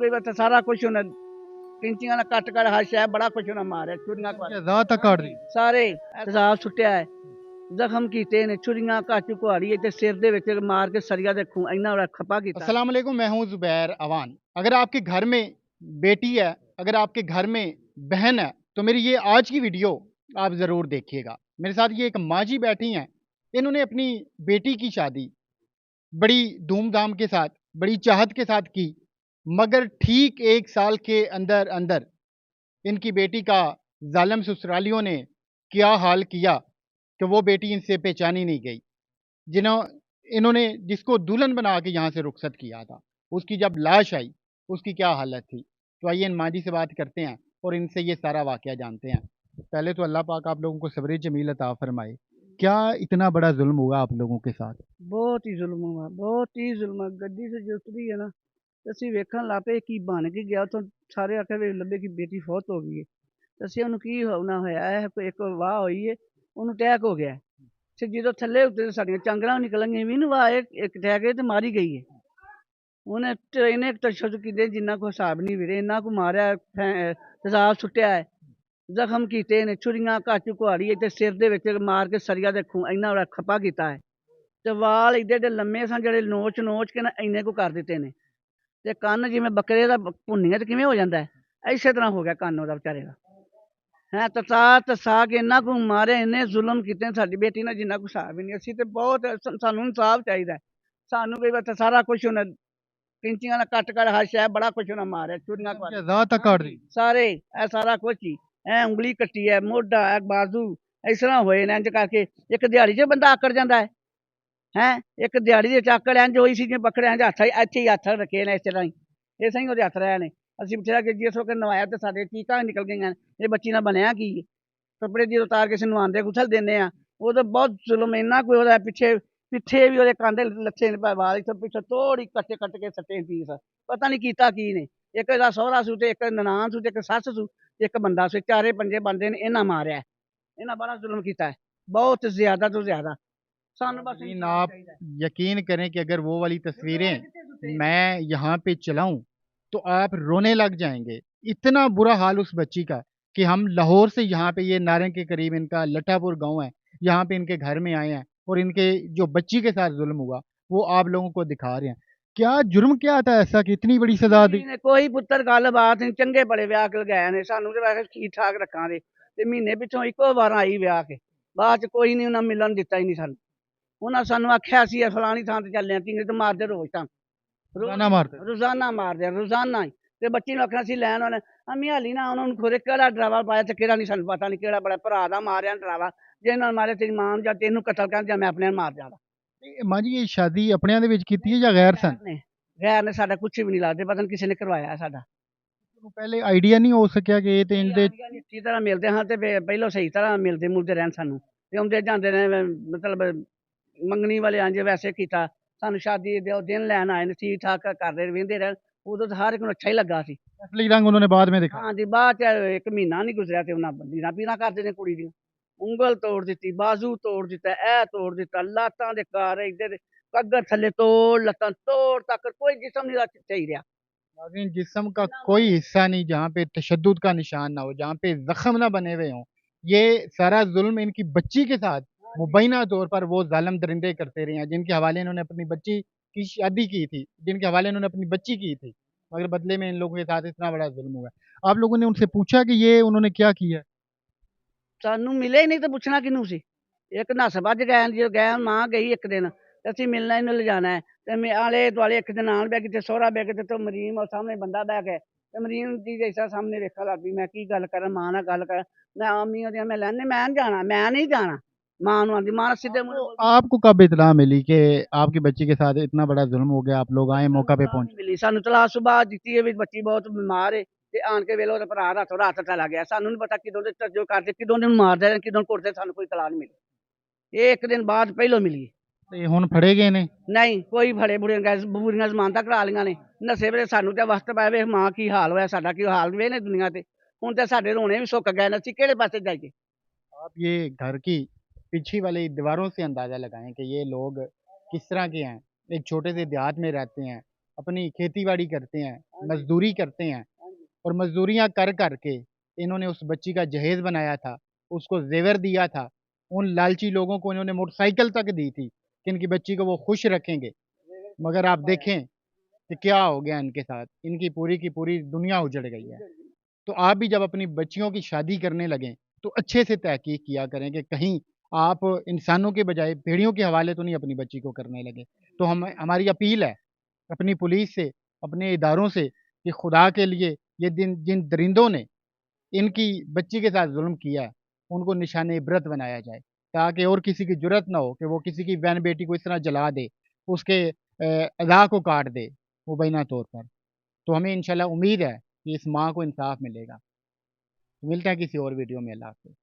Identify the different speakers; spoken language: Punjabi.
Speaker 1: कोई बता सारा कुछ उन्हें किंचियां कट कर हर शह बड़ा कुछ उन्हें मारे छुरियां
Speaker 2: रात तक काट दी।
Speaker 1: सारे तेजाब सुट्टिया है जख्म कीते ने छुरियां कच कुहाड़ी ते सिर दे विच मार के सरिया दे खून इन्ना बड़ा खपा कीता।
Speaker 2: अस्सलाम वालेकुम, मैं हूं जुबैर अवान। अगर आपके घर में बेटी है, अगर आपके घर में बहन है, तो मेरी ये आज की वीडियो आप ज़रूर देखिएगा। मेरे साथ ये एक माँ जी बैठी हैं। इन्होंने अपनी बेटी की शादी बड़ी धूमधाम के साथ, बड़ी चाहत के साथ की, मगर ठीक 1 साल के अंदर अंदर इनकी बेटी का जालिम ससुरालियों ने क्या हाल किया कि वो बेटी इनसे पहचानी नहीं गई। जिन्हों इन्होंने जिसको दुल्हन बना के यहाँ से रुखसत किया था, उसकी जब लाश आई, उसकी क्या हालत थी। तो आइए इन माँ जी से बात करते हैं और इनसे ये सारा वाक़या जानते हैं। पहले तो अल्लाह पाक आप लोगों को सब्र जमील अता फरमाए। क्या इतना बड़ा जुल्म हुआ आप लोगों के साथ?
Speaker 1: बहुत ही जुल्म हुआ, बहुत ही जुल्म। गड्डी से जो उतरी है ना ਤੇ ਅਸੀਂ ਵੇਖਣ ਲੱਗ ਪਏ ਕੀ ਬਣ ਕੇ ਗਿਆ ਉੱਥੋਂ ਸਾਰੇ ਆਖੇ ਵੀ ਲੱਭੇ ਕਿ ਬੇਟੀ ਫੌਤ ਹੋ ਗਈ ਹੈ ਤੇ ਅਸੀਂ ਉਹਨੂੰ ਕੀ ਹੋਣਾ ਹੋਇਆ ਹੈ ਕੋਈ ਇੱਕ ਵਾਹ ਹੋਈ ਹੈ ਉਹਨੂੰ ਅਟੈਕ ਹੋ ਗਿਆ ਤੇ ਜਦੋਂ ਥੱਲੇ ਉੱਤੇ ਸਾਡੀਆਂ ਚਾਂਗਰਾਂ ਨਿਕਲਣਗੀਆਂ ਵੀ ਨੂੰ ਵਾਹ ਇੱਕ ਅਟੈਕ ਹੈ ਤੇ ਮਾਰੀ ਗਈ ਹੈ ਉਹਨੇ ਇਹਨੇ ਤਸ਼ੱਦਦ ਕੀਤੇ ਜਿੰਨਾ ਕੋ ਹਿਸਾਬ ਨਹੀਂ ਵੀਰੇ ਇੰਨਾ ਕੋ ਮਾਰਿਆ ਤੇਜ਼ਾਬ ਸੁੱਟਿਆ ਹੈ ਜ਼ਖਮ ਕੀਤੇ ਨੇ ਛੁਰੀਆਂ ਕੱਚ ਕੁਹਾੜੀ ਤੇ ਸਿਰ ਦੇ ਵਿੱਚ ਮਾਰ ਕੇ ਸਰੀਆ ਦੇ ਖੂਨ ਇੰਨਾ ਬੜਾ ਖੱਪਾ ਕੀਤਾ ਹੈ ਤੇ ਵਾਲ ਏਡੇ ਏਡੇ ਲੰਮੇ ਸਨ ਜਿਹੜੇ ਨੋਚ ਨੋਚ ਕੇ ਨਾ ਇੰਨੇ ਕੋ ਕਰ ਦਿੱਤੇ ਨੇ ਤੇ ਕੰਨ ਜਿਵੇਂ ਬੱਕਰੇ ਦਾ ਭੁੰਨੀਆਂ ਤੇ ਕਿਵੇਂ ਹੋ ਜਾਂਦਾ ਹੈ ਇਸੇ ਤਰ੍ਹਾਂ ਹੋ ਗਿਆ ਕੰਨ ਉਹਦਾ ਵਿਚਾਰੇ ਦਾ ਹੈਂ ਤਸਾ ਕੇ ਇੰਨਾ ਕੁ ਮਾਰੇ ਇੰਨੇ ਜ਼ੁਲਮ ਕੀਤੇ ਸਾਡੀ ਬੇਟੀ ਨਾਲ ਜਿੰਨਾ ਕੁ ਹਿਸਾਬ ਹੀ ਨਹੀਂ ਅਸੀਂ ਤੇ ਬਹੁਤ ਸਾਨੂੰ ਇਨਸਾਫ ਚਾਹੀਦਾ ਸਾਨੂੰ ਕੋਈ ਬਸ ਸਾਰਾ ਕੁਝ ਉਹਨੇ ਕਿੰਚੀਆਂ ਨਾਲ ਕੱਟ ਕਰ ਹਰ ਸ਼ੈ ਬੜਾ ਕੁਝ ਉਹਨਾਂ ਮਾਰਿਆ ਚੂੜੀਆਂ
Speaker 2: रात तक काट दी।
Speaker 1: ਸਾਰੇ ਇਹ ਸਾਰਾ ਕੁਝ ਹੀ ਐ ਉਂਗਲੀ ਕੱਟੀ ਹੈ ਮੋਢਾ ਹੈ ਬਾਜ਼ੂ ਇਸ ਤਰ੍ਹਾਂ ਹੋਏ ਨੇ ਇੰਜ ਕਰਕੇ ਇੱਕ ਦਿਹਾੜੀ 'ਚ ਬੰਦਾ ਆਕੜ ਜਾਂਦਾ ਹੈ ਹੈਂ ਇੱਕ ਦਿਹਾੜੀ ਦੇ ਚਾਕੜ ਇੰਜ ਹੋਈ ਸੀ ਜਿਵੇਂ ਬੱਕਰਿਆਂ ਦੇ ਹੱਥ ਇੱਥੇ ਹੀ ਹੱਥ ਰੱਖੇ ਨੇ ਇਸ ਤਰ੍ਹਾਂ ਹੀ ਇਸੇ ਹੀ ਉਹਦੇ ਹੱਥ ਰਹੇ ਨੇ ਅਸੀਂ ਬਥੇਰਾ ਕਿ ਜਿਸ ਵਕਤ ਨਵਾਇਆ ਤੇ ਸਾਡੇ ਚੀਕਾਂ ਨਿਕਲ ਗਈਆਂ ਇਹ ਬੱਚੀ ਨਾਲ ਬਣਿਆ ਕੀ ਕੱਪੜੇ ਦੀ ਉਤਾਰ ਕੇ ਨਵਾਉਂਦੇ ਗੁਸਲ ਦਿੰਦੇ ਆ ਉਹ ਤਾਂ ਬਹੁਤ ਜ਼ੁਲਮ ਇੰਨਾ ਕੋਈ ਉਹਦਾ ਪਿੱਛੇ ਵੀ ਉਹਦੇ ਕੰਨ ਦੇ ਲੱਥੇ ਨੇ ਵਾਲ ਇੱਥੋਂ ਪਿੱਛੋਂ ਤੋੜੀ ਕੱਟ ਕੇ ਸੱਟੇ ਪੀਸ ਪਤਾ ਨਹੀਂ ਕੀਤਾ ਕੀ ਨੇ ਇੱਕ ਇਹਦਾ ਸਹੁਰਾ ਸੂ ਤੇ ਇੱਕ ਨਨਾਣ ਸੂ ਤੇ ਇੱਕ ਸੱਸ ਸੂ ਇੱਕ ਬੰਦਾ ਸੀ ਚਾਰੇ ਪੰਜੇ ਬੰਦੇ ਨੇ ਇਹਨਾਂ ਮਾਰਿਆ ਇਹਨਾਂ ਬੜਾ ਜ਼ੁਲਮ ਕੀਤਾ ਬਹੁਤ ਜ਼ਿਆਦਾ ਤੋਂ ਜ਼ਿਆਦਾ ਸਾਨੂੰ ਬਸ
Speaker 2: लेकिन आप यकीन करें कि अगर वो वाली तस्वीरें मैं यहाँ पे चलाऊं तो आप रोने लग जाएंगे। इतना बुरा हाल उस बच्ची का कि हम लाहौर से यहाँ पे, ये नारंग के करीब इनका लट्ठापुर गांव है, यहाँ पे इनके घर में आए हैं और इनके जो बच्ची के साथ जुल्म हुआ वो आप लोगों को दिखा रहे हैं। क्या जुर्म क्या था ऐसा कि इतनी बड़ी सजा दी?
Speaker 1: ਕੋਈ ਪੁੱਤਰ ਗੱਲਬਾਤ ਨਹੀਂ ਚੰਗੇ ਬੜੇ ਵਿਆਹ ਕੇ ਲਗਾਏ ਨੇ ਸਾਨੂੰ ਤੇ ਵੈਸੇ ਠੀਕ ਠਾਕ ਰੱਖਾਂਗੇ ਤੇ ਮਹੀਨੇ ਪਿੱਛੋਂ ਇੱਕੋ ਵਾਰ ਆਈ ਵਿਆਹ ਕੇ ਬਾਅਦ ਚ ਕੋਈ ਨਹੀਂ ਉਹਨਾਂ ਮਿਲਣ ਦਿੱਤਾ ਹੀ ਨਹੀਂ ਸਾਨੂੰ ਉਹਨਾਂ ਸਾਨੂੰ ਆਖਿਆ ਸੀ ਫਲਾਣੀ ਥਾਂ ਤੇ ਚੱਲੇ ਆ ਤਿੰਗੇ ਤੇ ਮਾਰਦੇ ਰੋਜ਼ ਤਾਂ
Speaker 2: रोजाना मारते?
Speaker 1: ਰੋਜ਼ਾਨਾ ਮਾਰਦੇ ਰੋਜ਼ਾਨਾ ਹੀ ਤੇ ਬੱਚੀ ਨੂੰ ਆਖਣਾ ਸੀ ਲੈਣ ਵਾਲੇ ਅਮੀ ਹਾਲੀ ਨਾ ਉਹਨਾਂ ਨੂੰ ਖੁਰੇ ਕਿਹੜਾ ਡਰਾਵਾ ਪਾਇਆ ਤੇ ਕਿਹੜਾ ਨਹੀਂ ਸਾਨੂੰ ਪਤਾ ਨਹੀਂ ਕਿਹੜਾ ਬੜਾ ਭਰਾ ਦਾ ਮਾਰਿਆ ਡਰਾਵਾ ਜੇ ਨਾਲ ਮਾਰੇ ਤੇਰੀ ਮਾਂ ਜਾਂ ਤੈਨੂੰ ਕਤਲ ਕਰ ਜਾਂ ਮੈਂ ਆਪਣੇ ਮਾਰ ਜਾਣਾ
Speaker 2: माँ जी, ये शादी अपने ਦੇ ਵਿੱਚ ਕੀਤੀ ਹੈ ਜਾਂ ਗੈਰ ਸਨ?
Speaker 1: ਨੇ ਗੈਰ ਨੇ ਸਾਡਾ ਕੁਛ ਵੀ ਨਹੀਂ ਲੱਗਦੇ ਪਤਾ ਨਹੀਂ ਕਿਸੇ ਨੇ ਕਰਵਾਇਆ ਸਾਡਾ
Speaker 2: ਪਹਿਲੇ ਆਈਡੀਆ ਨਹੀਂ ਹੋ ਸਕਿਆ ਕਿ ਇਹ ਤੇ ਇਹਦੇ
Speaker 1: ਅੱਛੀ ਤਰ੍ਹਾਂ ਮਿਲਦੇ ਹਾਂ ਤੇ ਪਹਿਲੋਂ ਸਹੀ ਤਰ੍ਹਾਂ ਮਿਲਦੇ ਮੁਲਦੇ ਰਹਿਣ ਸਾਨੂੰ ਤੇ ਆਉਂਦੇ ਜਾਂਦੇ ਨੇ ਮਤਲਬ ਮੰਗਣੀ ਵਾਲੇ ਆਂਜੇ ਵੈਸੇ ਕੀਤਾ ਸਾਨੂੰ ਸ਼ਾਦੀ ਦੇ ਦਿਨ ਲੈਣ ਆਏ ਨੇ ਠੀਕ ਠਾਕ ਕਰਦੇ ਵਹਿੰਦੇ ਰਹਿਣ ਉਦੋਂ ਤਾਂ ਹਰ ਇੱਕ ਨੂੰ ਅੱਛਾ ਹੀ ਲੱਗਾ ਸੀ
Speaker 2: असली रंग उन्होंने बाद में दिखा।
Speaker 1: ਹਾਂਜੀ ਬਾਅਦ ਚ ਇੱਕ ਮਹੀਨਾ ਨਹੀਂ ਗੁਜ਼ਰਿਆ ਤੇ ਉਹਨਾਂ ਬੰਦੀਆਂ ਪੀਣਾ ਕਰਦੇ ਨੇ ਕੁੜੀ ਦੀਆਂ ਉਂਗਲ ਤੋੜ ਦਿੱਤੀ ਬਾਜ਼ੂ ਤੋੜ ਦਿੱਤਾ ਇਹ ਤੋੜ ਦਿੱਤਾ ਲਾਤਾਂ ਦੇ ਕਾਰ ਇੱਧਰ ਕੱਗਰ ਥੱਲੇ ਤੋੜ ਲੱਤਾਂ ਤੋੜ ਤੱਕ ਕੋਈ ਜਿਸਮ ਨਹੀਂ ਸਹੀ ਰਿਹਾ
Speaker 2: नाज़रीन, जिस्म का कोई हिस्सा नहीं जहाँ पे तशद्दुद का निशान ना हो, जहाँ पे जख्म ना बने हुए हों। ये सारा जुल्म इनकी बच्ची के साथ मुबैना तौर पर वो जालिम दरिंदे करते रहे हैं जिनके हवाले इन्होंने अपनी बच्ची की शादी की थी, जिनके हवाले इन्होंने अपनी बच्ची की थी, मगर बदले में इन लोगों के साथ इतना बड़ा जुल्म हुआ है। आप लोगों ने उनसे पूछा कि ये उन्होंने क्या किया?
Speaker 1: ਸਾਨੂੰ ਮਿਲੇ ਹੀ ਨਹੀਂ ਤੇ ਪੁੱਛਣਾ ਕਿਹਨੂੰ ਸੀ ਇੱਕ ਨੱਸ ਵੱਜ ਗਏ ਜਦੋਂ ਗਏ ਮਾਂ ਗਈ ਇੱਕ ਦਿਨ ਤੇ ਅਸੀਂ ਮਿਲਣਾ ਇਹਨੂੰ ਲਿਜਾਣਾ ਹੈ ਤੇ ਆਲੇ ਦੁਆਲੇ ਇੱਕ ਦਿਨ ਨਾਲ ਬਹਿ ਕੇ ਤੇ ਸਹੁਰਾ ਬਹਿ ਕੇ ਤੇ ਮਰੀਮ ਉਹ ਸਾਹਮਣੇ ਬੰਦਾ ਬਹਿ ਕੇ ਤੇ ਮਰੀਮ ਦੀ ਜੈਸਾ ਸਾਹਮਣੇ ਵੇਖਾ ਲੱਗੀ ਮੈਂ ਕੀ ਗੱਲ ਕਰਾਂ ਮਾਂ ਨਾਲ ਗੱਲ ਕਰਾਂ ਮੈਂ ਆਮੀ ਉਹਦੀਆਂ ਮੈਂ ਲੈਣੇ ਮੈਂ ਨਹੀਂ ਜਾਣਾ ਮਾਂ ਨੂੰ ਆਂਦੀ ਮਾਂ ਸਿੱਧੇ
Speaker 2: तो आपको कब इत्तला मिली कि आपकी बच्ची के साथ इतना बड़ा जुल्म हो गया, आप लोग आए मौका पे पहुंचे?
Speaker 1: ਮਿਲੀ ਸਾਨੂੰ ਤਲਾਸ਼ ਸੁਬਾਹ ਦਿੱਤੀ ਹੈ ਵੀ ਬੱਚੀ ਬਹੁਤ ਬਿਮਾਰ ਹੈ ਤੇ ਆਣ ਕੇ ਵੇਲੇ ਉਹਦਾ ਭਰਾ ਰਾਤੋਂ ਰਾਤ ਚਲਾ ਗਿਆ ਸਾਨੂੰ ਨਹੀਂ ਪਤਾ ਕਿਦੋਂ ਦੇ ਜੋ ਕਰਦੇ ਕਿਦੋਂ ਦੇ ਮਾਰਦੇ ਨੇ ਕਿਦੋਂ ਕੁੱਟਦੇ ਸਾਨੂੰ ਕੋਈ ਤਲਾਸ਼ ਨਹੀਂ ਮਿਲੀ ਇਹ ਇੱਕ ਦਿਨ ਬਾਅਦ ਪਹਿਲੋਂ ਮਿਲੀ
Speaker 2: ਤੇ ਹੁਣ ਫੜੇ ਗਏ ਨੇ?
Speaker 1: ਨਹੀਂ ਕੋਈ ਫੜੇ ਬੁੜੀਆਂ ਗੈਸ ਬੂਰੀਆਂ ਜ਼ਮਾਨਤਾਂ ਕਰਾ ਲਈਆਂ ਨੇ ਨਸ਼ੇ ਵੇਲੇ ਸਾਨੂੰ ਤੇ ਵਕਤ ਪੈ ਵੇ ਮਾਂ ਕੀ ਹਾਲ ਹੋਇਆ ਸਾਡਾ ਕੀ ਹਾਲ ਵੇ ਨੇ ਦੁਨੀਆ ਤੇ ਹੁਣ ਤੇ ਸਾਡੇ ਰੋਣੇ ਵੀ ਸੁੱਕ ਗਏ ਨੇ ਅਸੀਂ ਕਿਹੜੇ ਪਾਸੇ ਜਾਈਏ
Speaker 2: आप ये घर की पीछे वाली दीवारों से अंदाज़ा लगाएं कि ये लोग किस तरह के हैं। एक छोटे से देहात में रहते हैं, अपनी खेतीबाड़ी करते हैं,
Speaker 1: हाँ जी,
Speaker 2: मज़दूरी करते हैं
Speaker 1: हाँ जी,
Speaker 2: और मज़दूरियाँ कर के इन्होंने उस बच्ची का जहेज़ बनाया था, उसको ज़ेवर दिया था। उन लालची लोगों को इन्होंने मोटरसाइकिल तक दी थी कि इनकी बच्ची को वो खुश रखेंगे। मगर आप देखें कि क्या हो गया इनके साथ, इनकी पूरी की पूरी दुनिया उजड़ गई है। तो आप भी जब अपनी बच्चियों की शादी करने लगें, तो अच्छे से तहकीक किया करें कि कहीं आप इंसानों के बजाय भेड़ियों के हवाले तो नहीं अपनी बच्ची को करने लगे। तो हम हमारी अपील है अपनी पुलिस से, अपने इदारों से कि खुदा के लिए ये दिन जिन दरिंदों ने इनकी बच्ची के साथ ज़ुल्म किया है, उनको निशाने इबरत बनाया जाए, ताकि और किसी की जुर्रत ना हो कि वो किसी की बहन बेटी को इस तरह जला दे, उसके अज़ा को काट दे मुबैना तौर पर। तो हमें इंशाल्लाह उम्मीद है कि इस माँ को इंसाफ मिलेगा। मिलते हैं किसी और वीडियो में। अल्लाह हाफ़िज़।